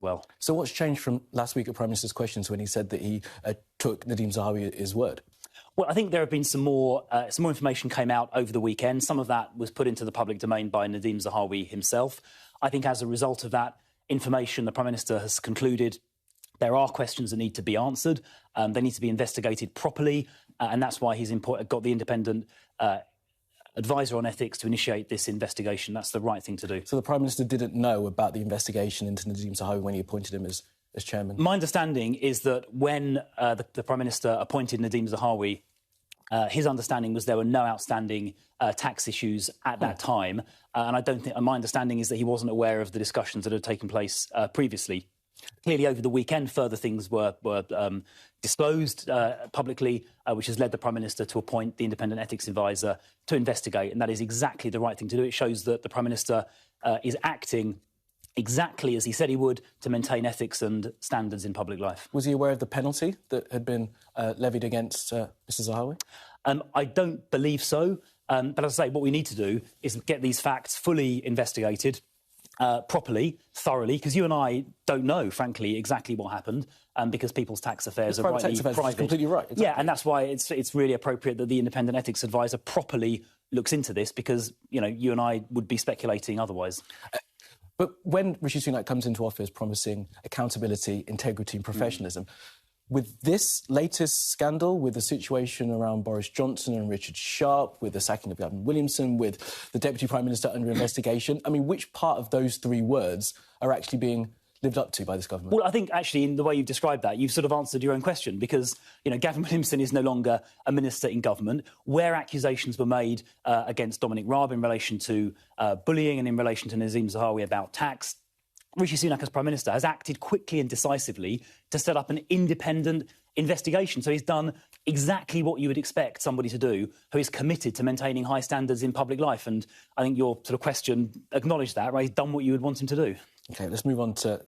well. So what's changed from last week at Prime Minister's Questions when he said that he took Nadhim Zahawi at his word? Well, I think there have been some more information came out over the weekend. Some of that was put into the public domain by Nadhim Zahawi himself. I think as a result of that information, the Prime Minister has concluded there are questions that need to be answered. They need to be investigated properly. And that's why he's got the independent advisor on ethics to initiate this investigation. That's the right thing to do. So the Prime Minister didn't know about the investigation into Nadhim Zahawi when he appointed him as chairman? My understanding is that when the Prime Minister appointed Nadhim Zahawi, his understanding was there were no outstanding tax issues at that time. And I don't think, my understanding is that he wasn't aware of the discussions that had taken place previously. Clearly, over the weekend, further things were disclosed publicly, which has led the Prime Minister to appoint the independent ethics advisor to investigate, and that is exactly the right thing to do. It shows that the Prime Minister is acting exactly as he said he would to maintain ethics and standards in public life. Was he aware of the penalty that had been levied against Mr Zahawi? I don't believe so, but as I say, what we need to do is get these facts fully investigated, properly, thoroughly, because you and I don't know, frankly, exactly what happened, because people's tax affairs are rightly private. Completely right. Exactly. Yeah, and that's why it's really appropriate that the independent ethics advisor properly looks into this, because you and I would be speculating otherwise. But when Rishi Sunak comes into office promising accountability, integrity and professionalism, with this latest scandal, with the situation around Boris Johnson and Richard Sharp, with the sacking of Gavin Williamson, with the Deputy Prime Minister under investigation, I mean, which part of those three words are actually being lived up to by this government? Well, I think, actually, in the way you've described that, you've sort of answered your own question, because, Gavin Williamson is no longer a minister in government. Where accusations were made against Dominic Raab in relation to bullying and in relation to Nadhim Zahawi about tax, Rishi Sunak, as Prime Minister, has acted quickly and decisively to set up an independent investigation. So he's done exactly what you would expect somebody to do who is committed to maintaining high standards in public life. And I think your sort of question acknowledged that, right? He's done what you would want him to do. OK, let's move on to